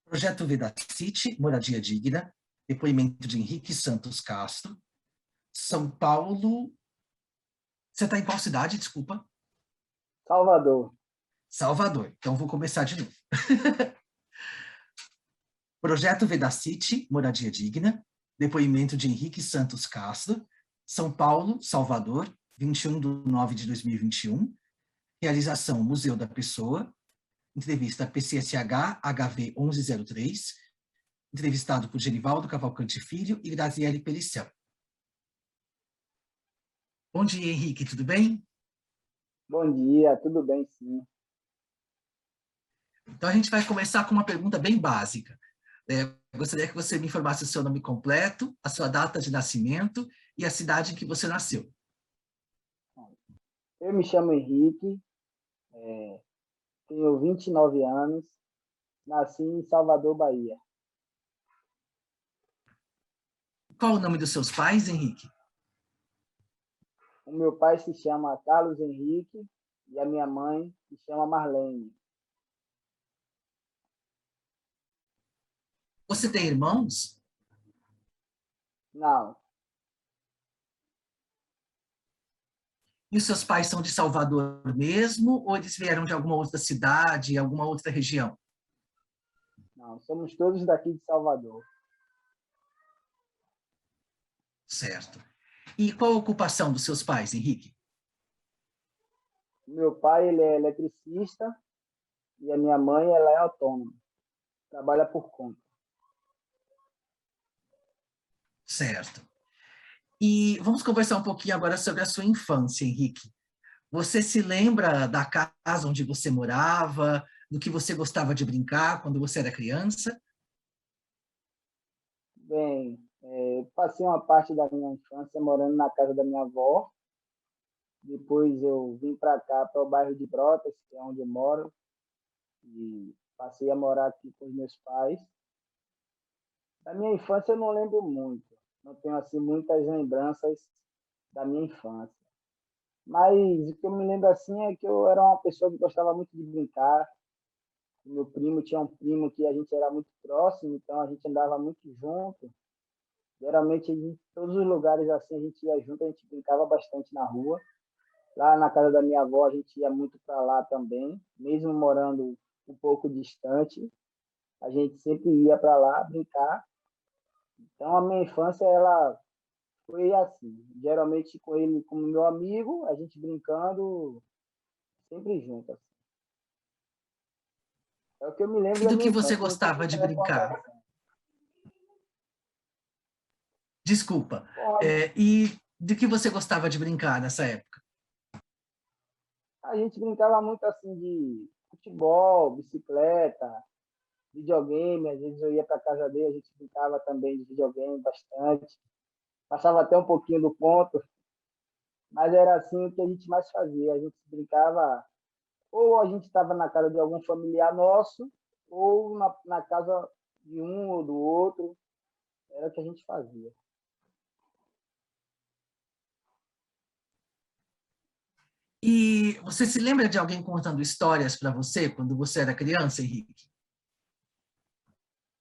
Projeto Vida City, Moradia Digna, depoimento de Henrique Santos Castro, São Paulo. Você está em qual cidade, desculpa? Salvador. Salvador. Então, vou começar de novo. Projeto Vida City, Moradia Digna, depoimento de Henrique Santos Castro, São Paulo, Salvador, 21/9/2021, realização Museu da Pessoa, entrevista PCSH HV 1103, entrevistado por Genivaldo Cavalcante Filho e Graziele Pelicião. Bom dia, Henrique, tudo bem? Bom dia, tudo bem, sim. Então, a gente vai começar com uma pergunta bem básica. Gostaria que você me informasse o seu nome completo, a sua data de nascimento e a cidade em que você nasceu. Eu me chamo Henrique, tenho 29 anos, nasci em Salvador, Bahia. Qual o nome dos seus pais, Henrique? O meu pai se chama Carlos Henrique e a minha mãe se chama Marlene. Você tem irmãos? Não, E os seus pais são de Salvador mesmo, ou eles vieram de alguma outra cidade, alguma outra região? não, somos todos daqui de Salvador. Certo. E qual a ocupação dos seus pais, Henrique? Meu pai, ele é eletricista e a minha mãe, ela é autônoma, trabalha por conta. Certo. E vamos conversar um pouquinho agora sobre a sua infância, Henrique. Você se lembra da casa onde você morava, do que você gostava de brincar quando você era criança? Bem, passei uma parte da minha infância morando na casa da minha avó. Depois eu vim para cá, para o bairro de Brotas, que é onde eu moro, e passei a morar aqui com os meus pais. Da minha infância eu não lembro muito, não tenho assim muitas lembranças da minha infância. Mas o que eu me lembro assim é que eu era uma pessoa que gostava muito de brincar. O meu primo tinha um primo que a gente era muito próximo, então a gente andava muito junto. Geralmente em todos os lugares assim a gente ia junto, a gente brincava bastante na rua. Lá na casa da minha avó a gente ia muito para lá também, mesmo morando um pouco distante, a gente sempre ia para lá brincar. Então a minha infância ela foi assim, geralmente com ele como meu amigo, a gente brincando sempre junto. Assim. É o que eu me lembro E da do que minha você infância, não tenho gostava de muita brincar? recordação. Desculpa. Bom, E do que você gostava de brincar nessa época? a gente brincava muito assim de futebol, bicicleta, videogame, às vezes eu ia para casa dele, a gente brincava também de videogame bastante. Passava até um pouquinho do ponto, mas era assim o que a gente mais fazia. A gente brincava, ou a gente estava na casa de algum familiar nosso, ou na casa de um ou do outro. Era o que a gente fazia. E você se lembra de alguém contando histórias para você quando você era criança, Henrique?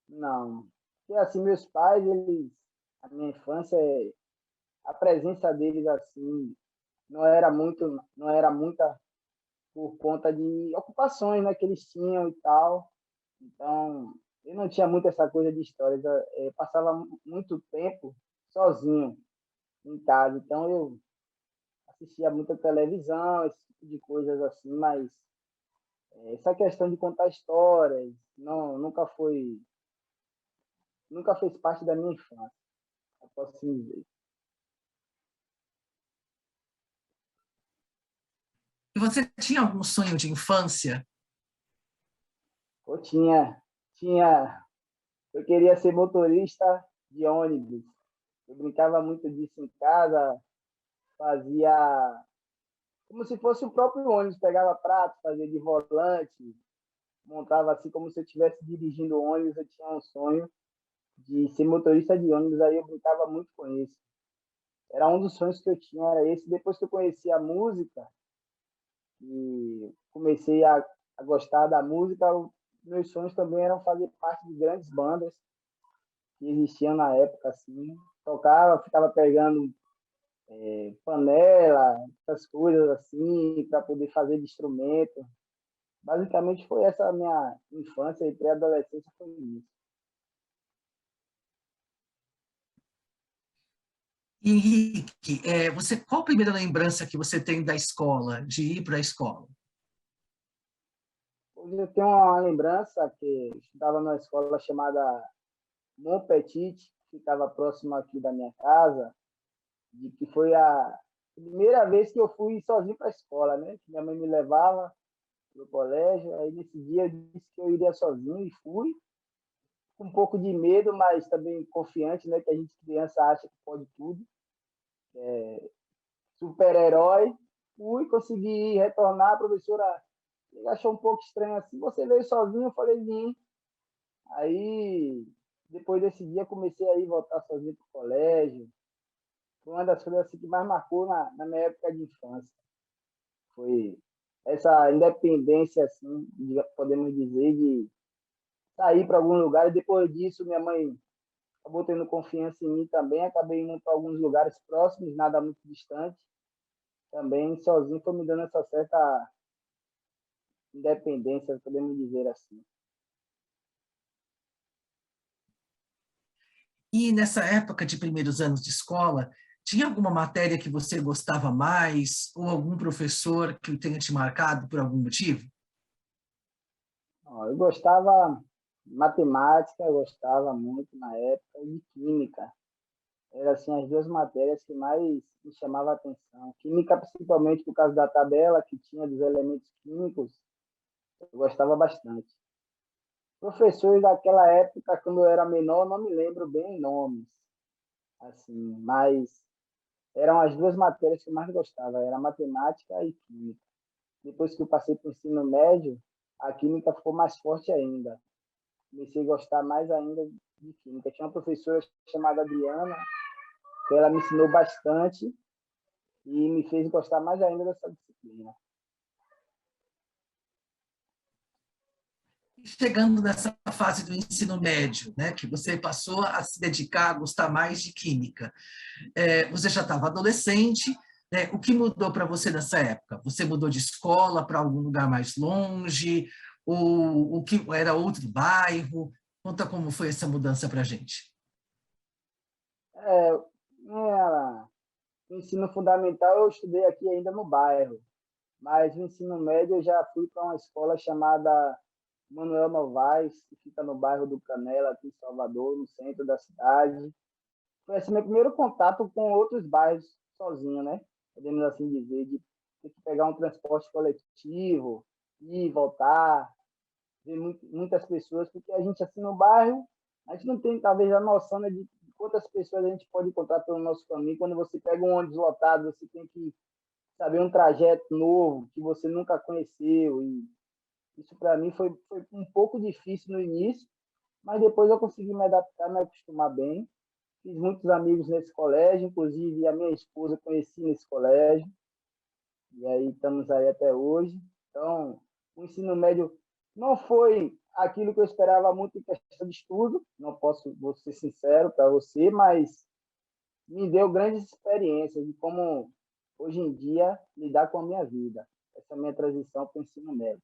Não. E assim, meus pais, eles, a minha infância, a presença deles assim, não era muita por conta de ocupações, né, que eles tinham e tal. Então, eu não tinha muito essa coisa de histórias. Eu passava muito tempo sozinho em casa. Então, eu assistia muita televisão, esse tipo de coisas assim, mas essa questão de contar histórias não, nunca fez parte da minha infância, eu posso assim dizer. E você tinha algum sonho de infância? Eu eu queria ser motorista de ônibus. Eu brincava muito disso em casa, fazia como se fosse o próprio ônibus, pegava prato, fazia de volante, montava assim como se eu estivesse dirigindo o ônibus, eu tinha um sonho de ser motorista de ônibus, aí eu brincava muito com isso. Era um dos sonhos que eu tinha, era esse. Depois que eu conheci a música e comecei a gostar da música, eu meus sonhos também eram fazer parte de grandes bandas que existiam na época, assim. Tocava, ficava pegando panela, essas coisas assim, para poder fazer de instrumento. Basicamente foi essa a minha infância e pré-adolescência, foi isso. E, Henrique, qual a primeira lembrança que você tem da escola, de ir para a escola? Hoje eu tenho uma lembrança que eu estudava numa escola chamada Mon Petit, que ficava próximo aqui da minha casa, de que foi a primeira vez que eu fui sozinho para a escola, né? Que minha mãe me levava para o colégio, aí nesse dia eu disse que eu iria sozinho e fui, com um pouco de medo, mas também confiante, né? Que a gente criança acha que pode tudo, super-herói. Fui, consegui retornar, a professora achou um pouco estranho assim, você veio sozinho? Eu falei, vim. Aí, depois desse dia, comecei a ir voltar sozinho para o colégio. Foi uma das coisas assim, que mais marcou na minha época de infância. Foi essa independência, assim, podemos dizer, de sair para algum lugar. E depois disso, minha mãe acabou tendo confiança em mim também. Acabei indo para alguns lugares próximos, nada muito distante. Também sozinho foi me dando essa certa independência, podemos dizer assim. E nessa época de primeiros anos de escola, tinha alguma matéria que você gostava mais, ou algum professor que tenha te marcado por algum motivo? Ó, eu gostava de matemática, eu gostava muito na época, e de química. Eram assim, as duas matérias que mais me chamavam a atenção. Química, principalmente por causa da tabela que tinha dos elementos químicos, eu gostava bastante. Professores daquela época, quando eu era menor, não me lembro bem nomes, assim, mas eram as duas matérias que eu mais gostava, era matemática e química. Depois que eu passei para o ensino médio, a química ficou mais forte ainda. Comecei a gostar mais ainda de química. Tinha uma professora chamada Adriana, que ela me ensinou bastante e me fez gostar mais ainda dessa disciplina. Chegando nessa fase do ensino médio, né, que você passou a se dedicar a gostar mais de química, você já estava adolescente, né, o que mudou para você nessa época? Você mudou de escola para algum lugar mais longe, ou o que era outro bairro? Conta como foi essa mudança para a gente. É, no ensino fundamental eu estudei aqui ainda no bairro, mas no ensino médio eu já fui para uma escola chamada Manuel Novaes, que fica no bairro do Canela, aqui em Salvador, no centro da cidade. Foi esse meu primeiro contato com outros bairros sozinho, né? Podemos assim dizer, de ter que pegar um transporte coletivo, ir, voltar, ver muitas pessoas, porque a gente assim no bairro, a gente não tem talvez a noção, né, de quantas pessoas a gente pode encontrar pelo nosso caminho. Quando você pega um ônibus lotado, você tem que saber um trajeto novo que você nunca conheceu. E isso para mim foi um pouco difícil no início, mas depois eu consegui me adaptar, me acostumar bem. Fiz muitos amigos nesse colégio, inclusive a minha esposa conheci nesse colégio, e aí estamos aí até hoje. Então, o ensino médio não foi aquilo que eu esperava muito em questão de estudo, não posso, vou ser sincero para você, mas me deu grandes experiências de como, hoje em dia, lidar com a minha vida. Essa é a minha transição para o ensino médio.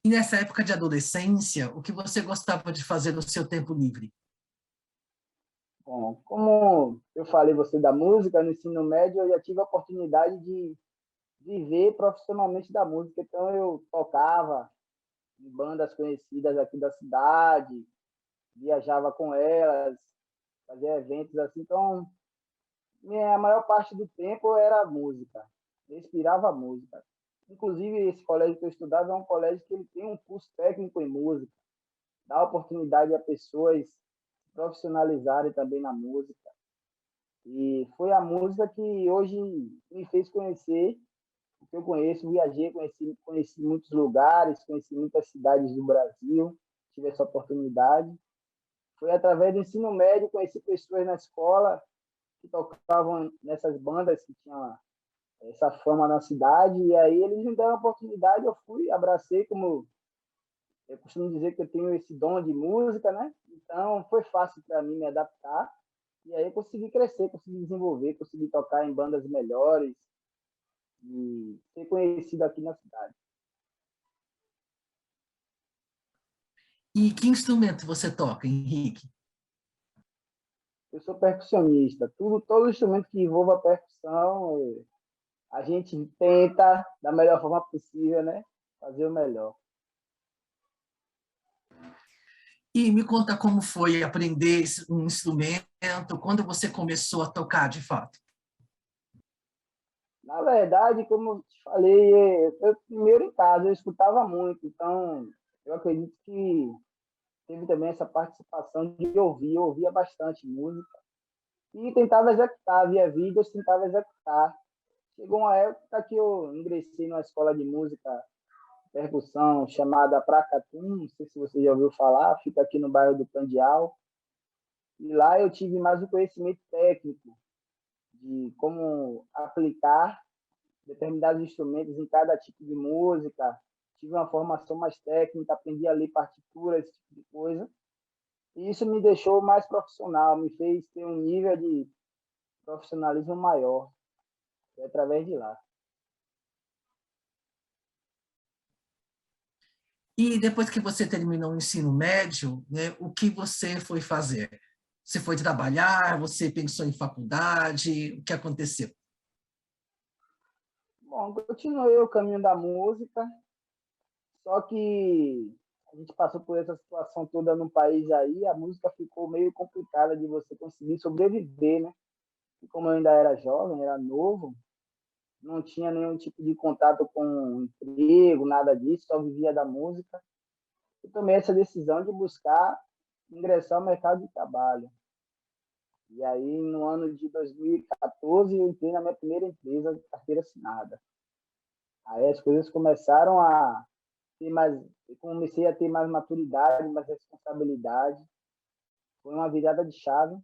E nessa época de adolescência, o que você gostava de fazer no seu tempo livre? Bom, como eu falei você da música, no ensino médio eu já tive a oportunidade de viver profissionalmente da música, então eu tocava em bandas conhecidas aqui da cidade, viajava com elas, fazia eventos assim, então a maior parte do tempo era música, eu inspirava música. Inclusive, esse colégio que eu estudava é um colégio que ele tem um curso técnico em música, dá oportunidade a pessoas se profissionalizarem também na música. E foi a música que hoje me fez conhecer o que eu conheço, viajei, conheci muitos lugares, conheci muitas cidades do Brasil, tive essa oportunidade. Foi através do ensino médio, conheci pessoas na escola que tocavam nessas bandas que tinha essa fama na cidade, e aí eles me deram a oportunidade, eu fui, abracei, como eu costumo dizer que eu tenho esse dom de música, né? Então foi fácil para mim me adaptar, e aí eu consegui crescer, consegui desenvolver, consegui tocar em bandas melhores e ser conhecido aqui na cidade. E que instrumento você toca, Henrique? Eu sou percussionista, todo instrumento que envolva percussão, a gente tenta, da melhor forma possível, né? Fazer o melhor. E me conta como foi aprender um instrumento, quando você começou a tocar de fato. Na verdade, como eu te falei, eu primeiro em casa, eu escutava muito, então eu acredito que teve também essa participação de ouvir, eu ouvia bastante música e tentava executar, via vídeos, tentava executar. Chegou uma época que eu ingressei numa escola de música, percussão, chamada Pracatum, não sei se você já ouviu falar, fica aqui no bairro do Candial, e lá eu tive mais o conhecimento técnico de como aplicar determinados instrumentos em cada tipo de música, tive uma formação mais técnica, aprendi a ler partituras, esse tipo de coisa, e isso me deixou mais profissional, me fez ter um nível de profissionalismo maior, através de lá. E depois que você terminou o ensino médio, né, o que você foi fazer? Você foi trabalhar? Você pensou em faculdade? O que aconteceu? Bom, continuei o caminho da música, só que a gente passou por essa situação toda no país aí, a música ficou meio complicada de você conseguir sobreviver, né? E como eu ainda era jovem, era novo, não tinha nenhum tipo de contato com emprego, nada disso, só vivia da música. Eu tomei essa decisão de buscar ingressar ao mercado de trabalho. E aí, no ano de 2014, eu entrei na minha primeira empresa de carteira assinada. Aí as coisas começaram a ter mais, eu comecei a ter mais maturidade, mais responsabilidade. Foi uma virada de chave.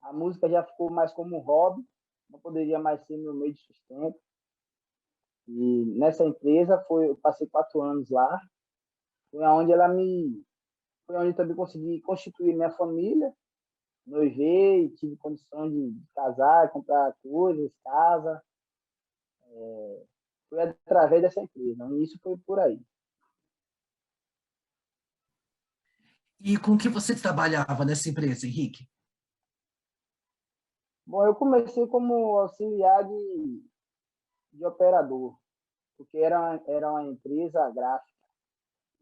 A música já ficou mais como um hobby, não poderia mais ser meu meio de sustento. E nessa empresa eu passei 4 anos lá, foi onde foi onde eu também consegui constituir minha família, noivei, tive condição de casar, comprar coisas, casa, foi através dessa empresa. O início foi por aí. E com que você trabalhava nessa empresa, Henrique? Bom, eu comecei como auxiliar de operador, porque era uma empresa gráfica.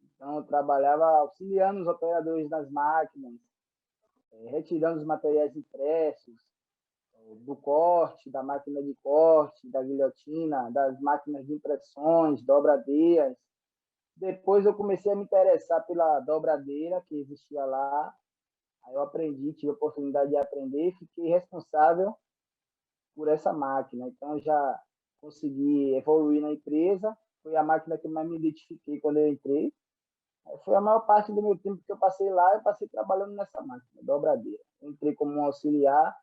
Então, eu trabalhava auxiliando os operadores das máquinas, retirando os materiais impressos, do corte, da máquina de corte, da guilhotina, das máquinas de impressões, dobradeiras. Depois eu comecei a me interessar pela dobradeira que existia lá. Aí eu aprendi, tive a oportunidade de aprender e fiquei responsável por essa máquina. Então já consegui evoluir na empresa. Foi a máquina que mais me identifiquei quando eu entrei. Foi a maior parte do meu tempo que eu passei lá, eu passei trabalhando nessa máquina, dobradeira. Entrei como um auxiliar,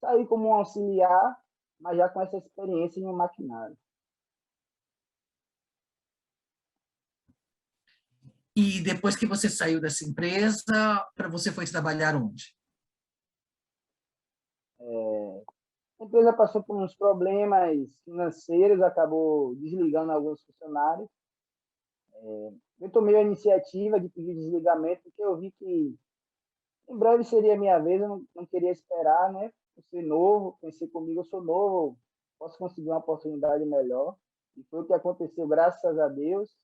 saí como um auxiliar, mas já com essa experiência em um maquinário. E depois que você saiu dessa empresa, para você foi trabalhar onde? A empresa passou por uns problemas financeiros, acabou desligando alguns funcionários. Eu tomei a iniciativa de pedir desligamento, porque eu vi que em breve seria a minha vez, eu não queria esperar, né? Por ser novo, pensei comigo, eu sou novo, posso conseguir uma oportunidade melhor. E foi o que aconteceu, graças a Deus.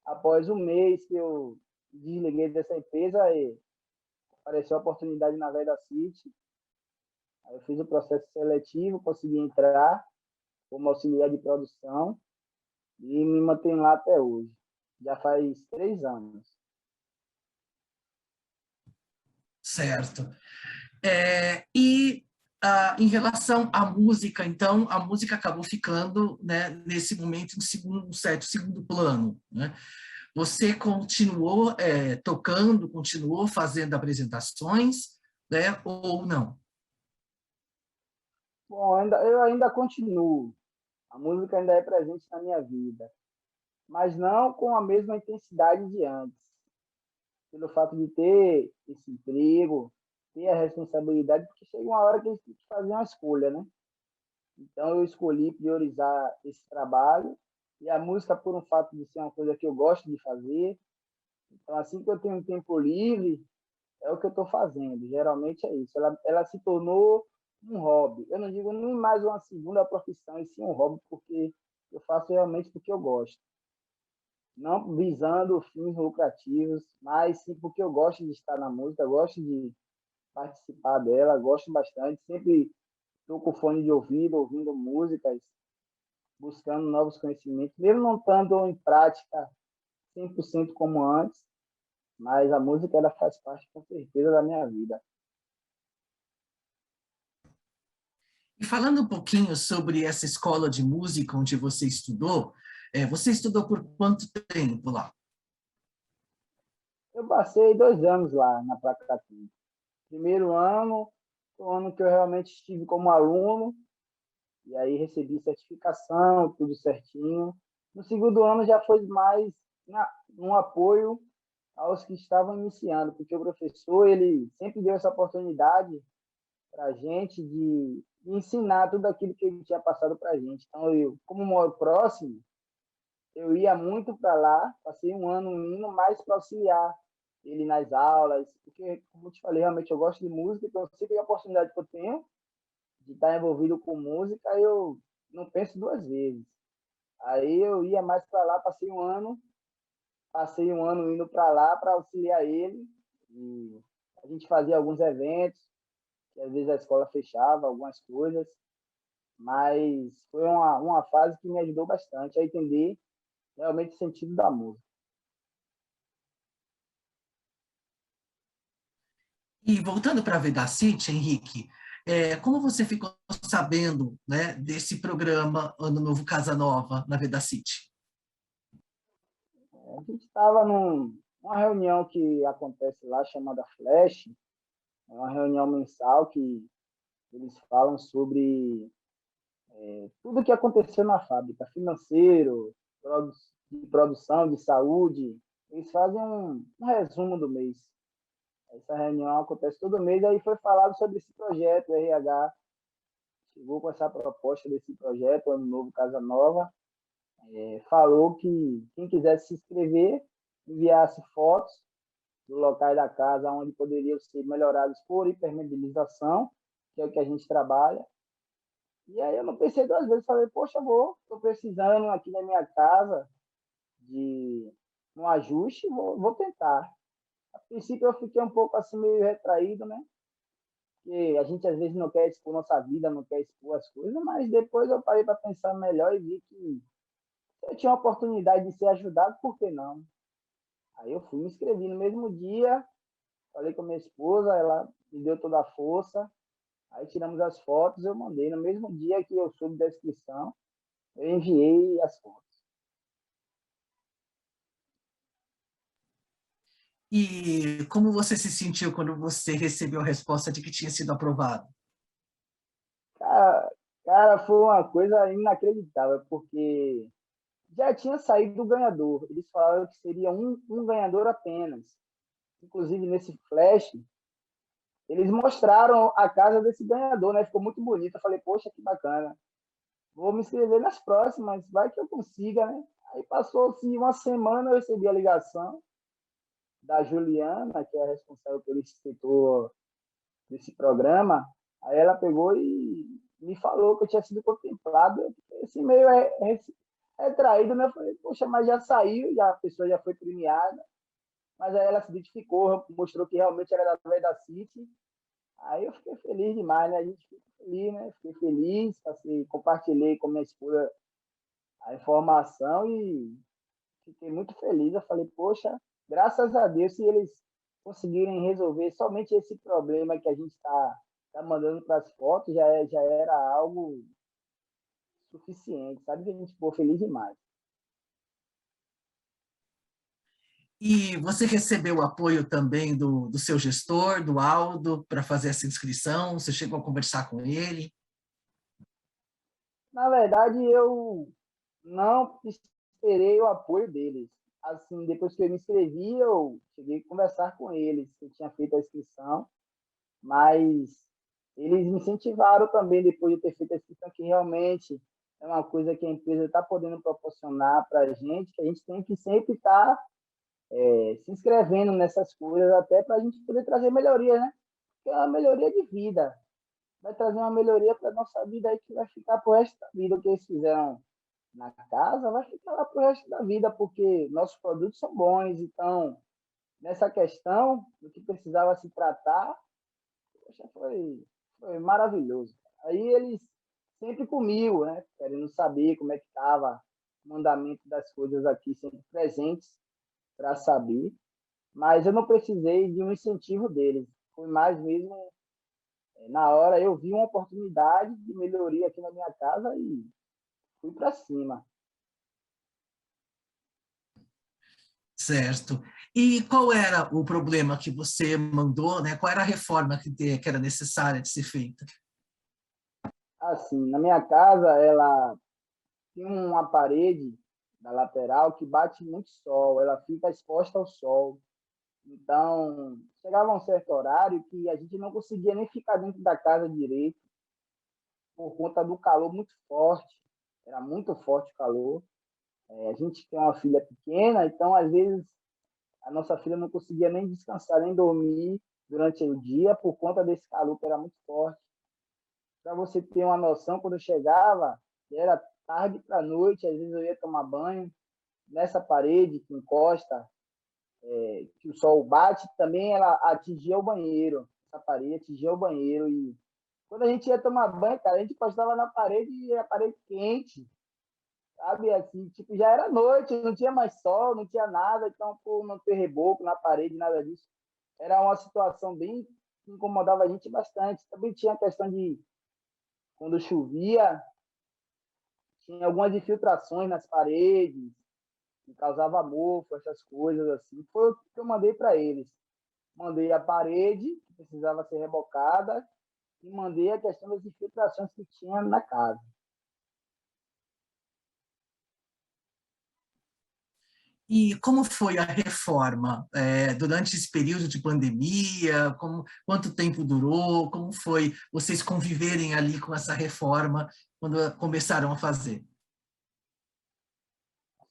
Após um mês que eu desliguei dessa empresa, apareceu a oportunidade na Veda City. Aí eu fiz o processo seletivo, consegui entrar como auxiliar de produção e me mantenho lá até hoje. Já faz 3 anos. Certo. Em relação à música, então, a música acabou ficando, né, nesse momento um certo segundo plano, né? Você continuou tocando, continuou fazendo apresentações, né, ou não? Bom, eu ainda continuo. A música ainda é presente na minha vida, mas não com a mesma intensidade de antes. Pelo fato de ter esse emprego, ter a responsabilidade, porque chega uma hora que a gente tem que fazer uma escolha, né? Então eu escolhi priorizar esse trabalho e a música por um fato de ser uma coisa que eu gosto de fazer. Então assim que eu tenho um tempo livre, é o que eu estou fazendo. Geralmente é isso. Ela se tornou um hobby. Eu não digo nem mais uma segunda profissão, e sim um hobby, porque eu faço realmente porque eu gosto. Não visando fins lucrativos, mas sim porque eu gosto de estar na música, gosto de participar dela, gosto bastante. Sempre estou com fone de ouvido, ouvindo músicas, buscando novos conhecimentos, mesmo não estando em prática 100% como antes, mas a música ela faz parte com certeza da minha vida. E falando um pouquinho sobre essa escola de música onde você estudou por quanto tempo lá? Eu passei 2 anos lá na Placati. Primeiro ano, foi o ano que eu realmente estive como aluno, e aí recebi certificação, tudo certinho. No segundo ano já foi mais um apoio aos que estavam iniciando, porque o professor ele sempre deu essa oportunidade para a gente de ensinar tudo aquilo que ele tinha passado para a gente. Então, eu, como moro próximo, eu ia muito para lá, passei um ano indo mais para auxiliar ele nas aulas, porque, como eu te falei, realmente eu gosto de música, então sempre a oportunidade que eu tenho de estar envolvido com música, eu não penso duas vezes. Aí eu ia mais para lá, passei um ano indo para lá para auxiliar ele, e a gente fazia alguns eventos, que às vezes a escola fechava algumas coisas, mas foi uma fase que me ajudou bastante a entender realmente o sentido da música. E voltando para a Vedacity, Henrique, como você ficou sabendo, né, desse programa Ano Novo Casa Nova na Vedacity? A gente estava numa reunião que acontece lá, chamada Flash, é uma reunião mensal que eles falam sobre tudo o que aconteceu na fábrica, financeiro, de produção, de saúde. Eles fazem um resumo do mês. Essa reunião acontece todo mês, aí foi falado sobre esse projeto, o RH chegou com essa proposta desse projeto, Ano Novo Casa Nova, falou que quem quisesse se inscrever, enviasse fotos do local da casa onde poderiam ser melhorados por hipermobilização, que é o que a gente trabalha. E aí eu não pensei duas vezes, falei, poxa, estou precisando aqui na minha casa de um ajuste, vou tentar. A princípio eu fiquei um pouco assim meio retraído, né? Porque a gente às vezes não quer expor nossa vida, não quer expor as coisas, mas depois eu parei para pensar melhor e vi que eu tinha a oportunidade de ser ajudado, por que não? Aí eu fui, me inscrevi no mesmo dia, falei com a minha esposa, ela me deu toda a força, aí tiramos as fotos, eu mandei. No mesmo dia que eu soube da inscrição, eu enviei as fotos. E como você se sentiu quando você recebeu a resposta de que tinha sido aprovado? Cara, cara, foi uma coisa inacreditável, porque já tinha saído o ganhador. Eles falaram que seria um ganhador apenas. Inclusive, nesse flash, eles mostraram a casa desse ganhador, né? Ficou muito bonito. Eu falei, poxa, que bacana. Vou me inscrever nas próximas, vai que eu consiga, né? Aí passou-se uma semana, eu recebi a ligação da Juliana, que é a responsável pelo setor desse programa. Aí ela pegou e me falou que eu tinha sido contemplado. Esse meio é traído, né? Eu falei, poxa, mas já saiu, já, a pessoa já foi premiada. Mas aí ela se identificou, mostrou que realmente era da Veda City. Aí eu fiquei feliz demais, né? A gente fica feliz, né? Fiquei feliz, assim, compartilhei com minha esposa a informação e fiquei muito feliz. Eu falei, poxa, graças a Deus, se eles conseguirem resolver somente esse problema que a gente está mandando para as fotos, já era algo suficiente, sabe? A gente ficou feliz demais. E você recebeu o apoio também do seu gestor, do Aldo, para fazer essa inscrição? Você chegou a conversar com ele? Na verdade, eu não esperei o apoio deles. Assim, depois que eu me inscrevi, eu cheguei a conversar com eles. Eu tinha feito a inscrição, mas eles me incentivaram também, depois de ter feito a inscrição, que realmente é uma coisa que a empresa está podendo proporcionar para a gente tem que sempre estar se inscrevendo nessas coisas, até para a gente poder trazer melhoria, né? Porque é uma melhoria de vida. Vai trazer uma melhoria para a nossa vida aí que vai ficar pro resto da vida. O que eles fizeram na casa vai ficar lá pro resto da vida, porque nossos produtos são bons. Então, nessa questão, do que precisava se tratar, poxa, foi maravilhoso. Aí eles sempre comigo, né? Querendo saber como é que estava o mandamento das coisas aqui, sempre presentes para saber. Mas eu não precisei de um incentivo deles. Foi mais mesmo, na hora eu vi uma oportunidade de melhoria aqui na minha casa e fui para cima. Certo. E qual era o problema que você mandou, né? Qual era a reforma que era necessária de ser feita? Assim, na minha casa, ela tem uma parede da lateral que bate muito sol, ela fica exposta ao sol. Então, chegava um certo horário que a gente não conseguia nem ficar dentro da casa direito, por conta do calor muito forte. Era muito forte o calor. A gente tem uma filha pequena, então, às vezes, a nossa filha não conseguia nem descansar, nem dormir durante o dia, por conta desse calor que era muito forte. Para você ter uma noção, quando eu chegava, era tarde para noite, às vezes eu ia tomar banho nessa parede que encosta, que o sol bate, também ela atingia o banheiro. Essa parede atingia o banheiro. E quando a gente ia tomar banho, cara, a gente encostava na parede e a parede quente, sabe? Assim, tipo, já era noite, não tinha mais sol, não tinha nada, então, por não ter reboco na parede, nada disso. Era uma situação bem que incomodava a gente bastante. Também tinha a questão de quando chovia, tinha algumas infiltrações nas paredes, que causava mofo, essas coisas assim. Foi o que eu mandei para eles. Mandei a parede, que precisava ser rebocada, e mandei a questão das infiltrações que tinha na casa. E como foi a reforma durante esse período de pandemia? Quanto tempo durou? Como foi vocês conviverem ali com essa reforma quando começaram a fazer?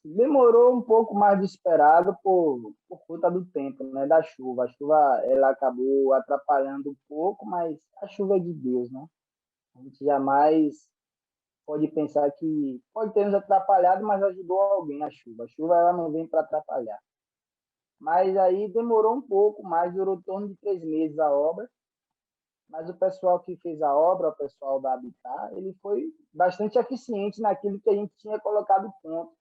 Demorou um pouco mais do esperado por conta do tempo, né, da chuva. A chuva ela acabou atrapalhando um pouco, mas a chuva é de Deus, né? A gente jamais pode pensar que pode ter nos atrapalhado, mas ajudou alguém a chuva. A chuva ela não vem para atrapalhar. Mas aí demorou um pouco mais, durou em torno de 3 meses a obra. Mas o pessoal que fez a obra, o pessoal da Habitat, ele foi bastante eficiente naquilo que a gente tinha colocado ponto.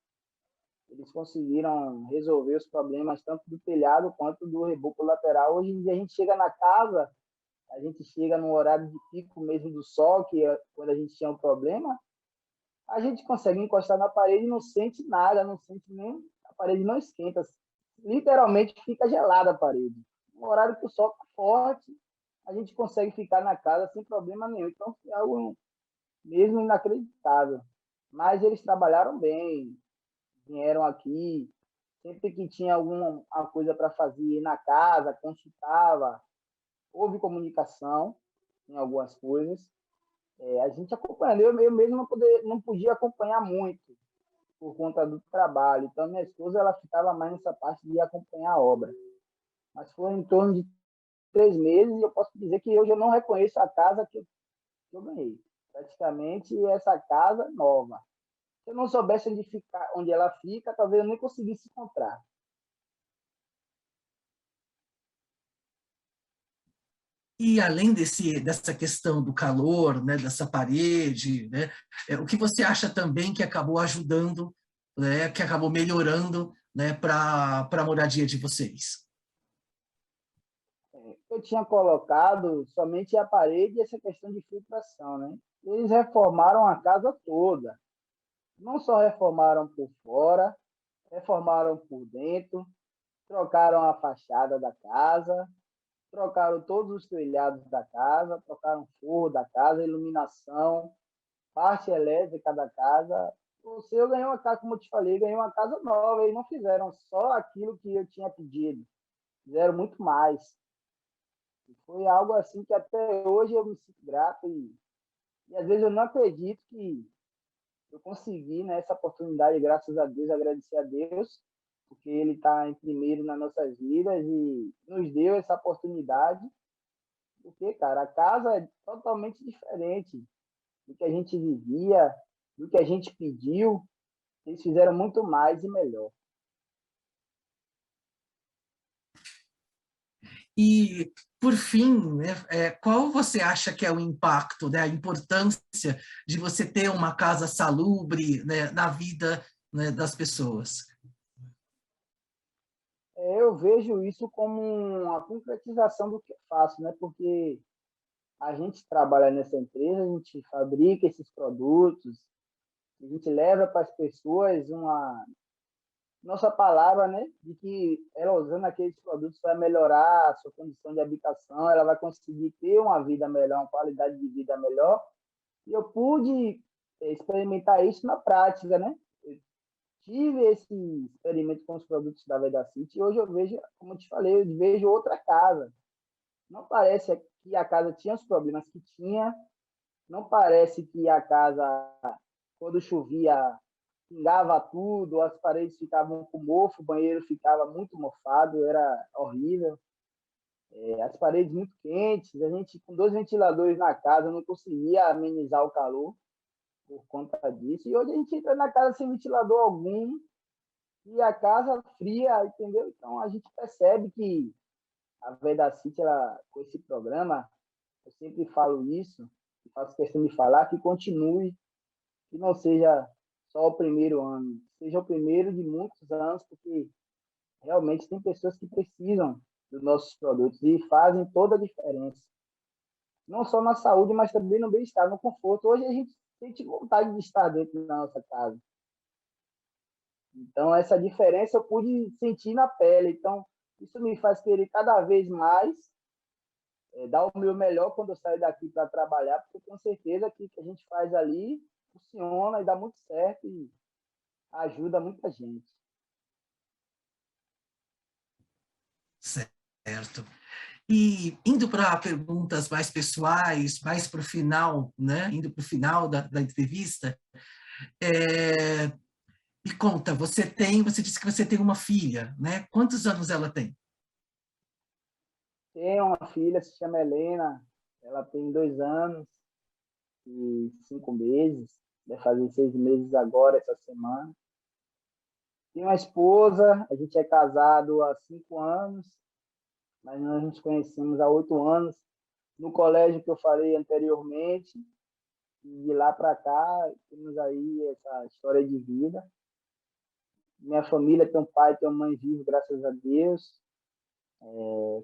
Eles conseguiram resolver os problemas tanto do telhado quanto do reboco lateral. Hoje em dia a gente chega na casa, a gente chega no horário de pico mesmo do sol, que é quando a gente tinha um problema, a gente consegue encostar na parede e não sente nada, não sente nem, a parede não esquenta. Literalmente fica gelada a parede. No horário que o sol está forte, a gente consegue ficar na casa sem problema nenhum. Então, é algo mesmo inacreditável. Mas eles trabalharam bem, vieram aqui, sempre que tinha alguma coisa para fazer na casa, consultava, houve comunicação em algumas coisas. A gente acompanhando, eu mesmo não podia acompanhar muito por conta do trabalho. Então, minha esposa ela ficava mais nessa parte de acompanhar a obra. Mas foi em torno de 3 meses e eu posso dizer que hoje eu não reconheço a casa que eu ganhei. Praticamente essa casa nova. Se eu não soubesse onde ela fica, talvez eu nem conseguisse encontrar. E além dessa questão do calor, né, dessa parede, né, o que você acha também que acabou ajudando, né, que acabou melhorando, né, para a moradia de vocês? Eu tinha colocado somente a parede e essa questão de filtração, né? Eles reformaram a casa toda. Não só reformaram por fora, reformaram por dentro, trocaram a fachada da casa, trocaram todos os telhados da casa, trocaram o forro da casa, iluminação, parte elétrica da casa. Eu ganhei uma casa, como eu te falei, ganhei uma casa nova. Eles não fizeram só aquilo que eu tinha pedido, fizeram muito mais. E foi algo assim que até hoje eu me sinto grato e às vezes eu não acredito que eu consegui, né, essa oportunidade, graças a Deus, agradecer a Deus, porque Ele está em primeiro nas nossas vidas e nos deu essa oportunidade. Porque, cara, a casa é totalmente diferente do que a gente vivia, do que a gente pediu. Eles fizeram muito mais e melhor. E, por fim, né, qual você acha que é o impacto, né, a importância de você ter uma casa salubre, né, na vida, né, das pessoas? Eu vejo isso como uma concretização do que eu faço, né? Porque a gente trabalha nessa empresa, a gente fabrica esses produtos, a gente leva para as pessoas uma nossa palavra, né, de que ela usando aqueles produtos vai melhorar a sua condição de habitação, ela vai conseguir ter uma vida melhor, uma qualidade de vida melhor. E eu pude experimentar isso na prática, né? Eu tive esse experimento com os produtos da Veda City e hoje eu vejo, como eu te falei, eu vejo outra casa. Não parece que a casa tinha os problemas que tinha, não parece que a casa, quando chovia, pingava tudo, as paredes ficavam com mofo, o banheiro ficava muito mofado, era horrível. As paredes muito quentes, a gente com dois ventiladores na casa não conseguia amenizar o calor por conta disso. E hoje a gente entra na casa sem ventilador algum e a casa fria, entendeu? Então a gente percebe que a Veda City, ela, com esse programa, eu sempre falo isso, faço questão de falar, que continue, que não seja só o primeiro ano, seja o primeiro de muitos anos, porque realmente tem pessoas que precisam dos nossos produtos e fazem toda a diferença. Não só na saúde, mas também no bem-estar, no conforto. Hoje a gente sente vontade de estar dentro da nossa casa. Então, essa diferença eu pude sentir na pele. Então, isso me faz querer cada vez mais dar o meu melhor quando eu saio daqui para trabalhar, porque eu tenho certeza que o que a gente faz ali funciona e dá muito certo e ajuda muita gente. Certo. E indo para perguntas mais pessoais, mais para o final, né? Indo para o final da entrevista, é, me conta, você disse que você tem uma filha, né? Quantos anos ela tem? Tenho uma filha, se chama Helena, ela tem 2 anos e 5 meses, vai fazer 6 meses agora, essa semana. Tenho uma esposa, a gente é casado há 5 anos, mas nós nos conhecemos há 8 anos, no colégio que eu falei anteriormente, e de lá para cá temos aí essa história de vida. Minha família tem um pai, tem uma mãe viva, graças a Deus.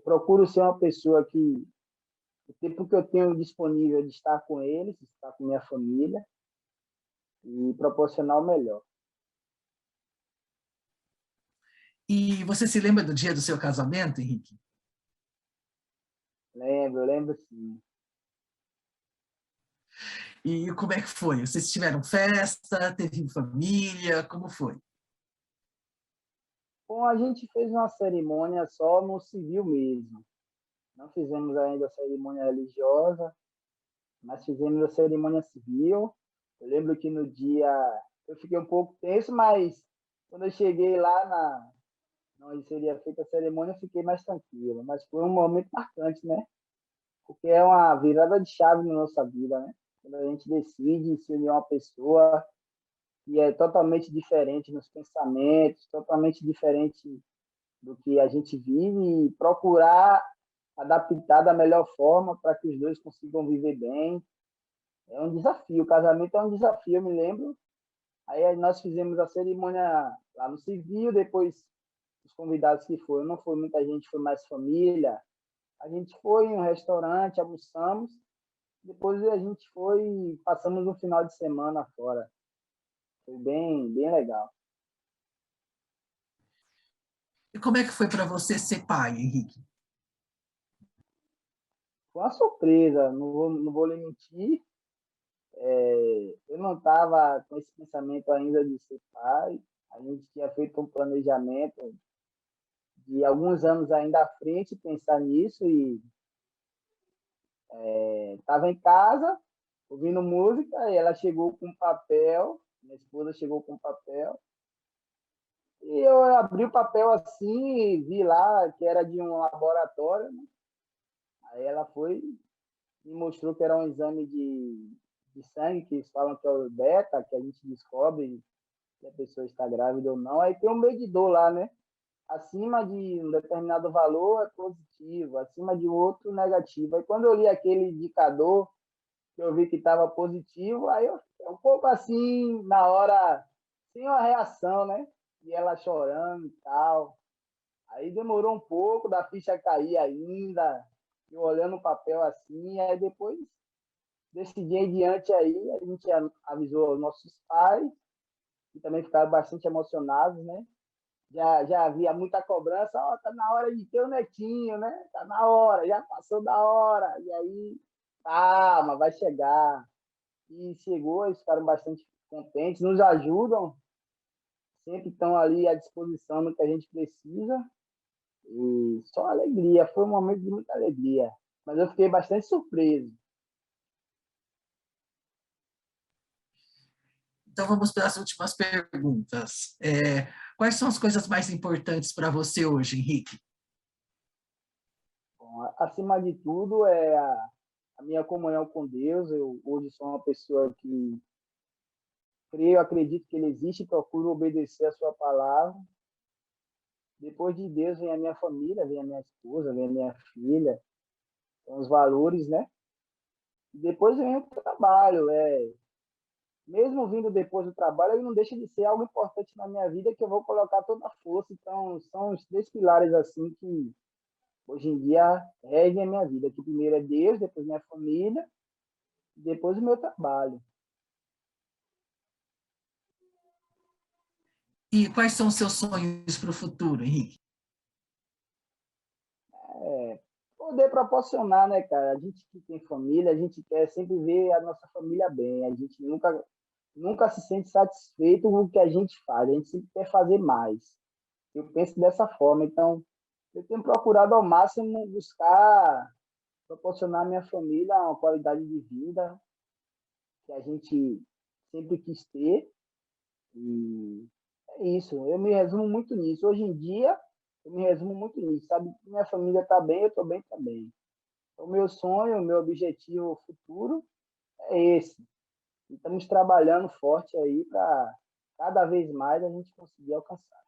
Procuro ser uma pessoa que, o tempo que eu tenho disponível de estar com eles, estar com minha família, e proporcionar o melhor. E você se lembra do dia do seu casamento, Henrique? Lembro sim. E como é que foi? Vocês tiveram festa? Teve família? Como foi? Bom, a gente fez uma cerimônia só no civil mesmo. Não fizemos ainda a cerimônia religiosa, mas fizemos a cerimônia civil. Eu lembro que no dia eu fiquei um pouco tenso, mas quando eu cheguei lá onde seria feita a cerimônia, eu fiquei mais tranquilo. Mas foi um momento marcante, né? Porque é uma virada de chave na nossa vida, né? Quando a gente decide se unir a uma pessoa que é totalmente diferente nos pensamentos, totalmente diferente do que a gente vive e procurar adaptar da melhor forma para que os dois consigam viver bem. É um desafio, o casamento é um desafio, eu me lembro. Aí nós fizemos a cerimônia lá no civil, depois os convidados que foram, não foi muita gente, foi mais família. A gente foi em um restaurante, almoçamos, depois a gente foi, passamos um final de semana fora. Foi bem legal. E como é que foi para você ser pai, Henrique? Foi uma surpresa, não vou lhe mentir. eu não estava com esse pensamento ainda de ser pai. A gente tinha feito um planejamento de alguns anos ainda à frente, pensar nisso, e estava em casa, ouvindo música, e ela chegou com papel, minha esposa chegou com papel, e eu abri o papel assim e vi lá que era de um laboratório, né? Aí ela foi me mostrou que era um exame de sangue, que eles falam que é o beta, que a gente descobre se a pessoa está grávida ou não. Aí tem um medidor lá, né? Acima de um determinado valor é positivo, acima de outro negativo. Aí quando eu li aquele indicador, que eu vi que estava positivo, aí eu fiquei um pouco assim, na hora, sem uma reação, né? E ela chorando e tal. Aí demorou um pouco da ficha cair ainda, eu olhando o papel assim, aí depois desse dia em diante aí, a gente avisou os nossos pais, que também ficaram bastante emocionados, né? Já havia muita cobrança, ó, tá na hora de ter o netinho, né? Tá na hora, já passou da hora. E aí, calma, vai chegar. E chegou, eles ficaram bastante contentes, nos ajudam, sempre estão ali à disposição no que a gente precisa. E só alegria, foi um momento de muita alegria. Mas eu fiquei bastante surpreso. Então vamos para as últimas perguntas. Quais são as coisas mais importantes para você hoje, Henrique? Bom, acima de tudo, é a minha comunhão com Deus. Eu hoje sou uma pessoa que creio, acredito que Ele existe, procuro obedecer a Sua palavra. Depois de Deus vem a minha família, vem a minha esposa, vem a minha filha, são os valores, né? E depois vem o trabalho. Mesmo vindo depois do trabalho, ele não deixa de ser algo importante na minha vida, que eu vou colocar toda a força. Então, são os três pilares assim que hoje em dia regem a minha vida. Que primeiro é Deus, depois minha família, depois o meu trabalho. E quais são os seus sonhos para o futuro, Henrique? Poder proporcionar, né, cara? A gente que tem família, a gente quer sempre ver a nossa família bem. A gente nunca se sente satisfeito com o que a gente faz. A gente sempre quer fazer mais. Eu penso dessa forma. Então, eu tenho procurado ao máximo buscar proporcionar à minha família uma qualidade de vida que a gente sempre quis ter. E é isso. Eu me resumo muito nisso. Hoje em dia, eu me resumo muito nisso. Sabe? Minha família está bem, eu estou bem também. O meu sonho, o meu objetivo futuro é esse. E estamos trabalhando forte aí para cada vez mais a gente conseguir alcançar.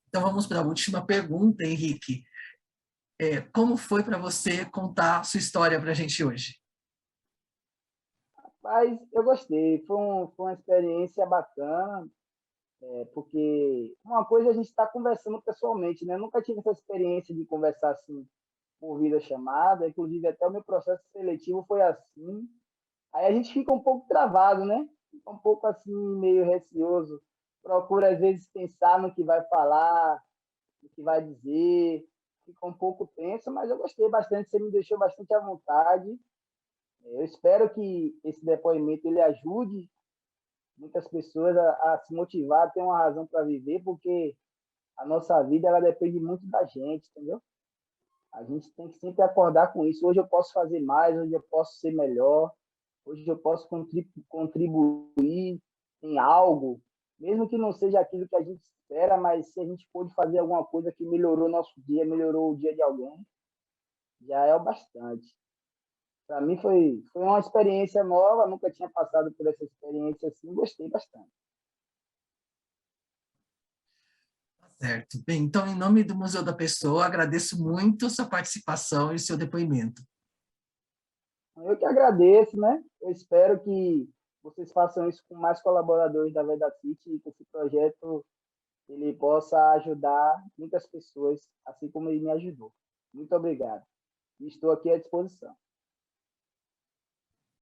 Então vamos para a última pergunta, Henrique. Como foi para você contar sua história para a gente hoje? Mas eu gostei, foi uma experiência bacana, porque uma coisa a gente está conversando pessoalmente, né? Eu nunca tive essa experiência de conversar assim por videochamada, inclusive até o meu processo seletivo foi assim. Aí a gente fica um pouco travado, né? Fica um pouco assim, meio receoso. Procura, às vezes, pensar no que vai falar, no que vai dizer. Fica um pouco tenso, mas eu gostei bastante. Você me deixou bastante à vontade. Eu espero que esse depoimento ele ajude muitas pessoas a se motivar, a ter uma razão para viver, porque a nossa vida ela depende muito da gente, entendeu? A gente tem que sempre acordar com isso. Hoje eu posso fazer mais, hoje eu posso ser melhor, hoje eu posso contribuir em algo, mesmo que não seja aquilo que a gente espera, mas se a gente pôde fazer alguma coisa que melhorou nosso dia, melhorou o dia de alguém, já é o bastante. Para mim foi uma experiência nova, nunca tinha passado por essa experiência assim, gostei bastante. Certo. Bem, então, em nome do Museu da Pessoa, agradeço muito sua participação e seu depoimento. Eu que agradeço, né? Eu espero que vocês façam isso com mais colaboradores da Veda City e que esse projeto ele possa ajudar muitas pessoas, assim como ele me ajudou. Muito obrigado. Estou aqui à disposição.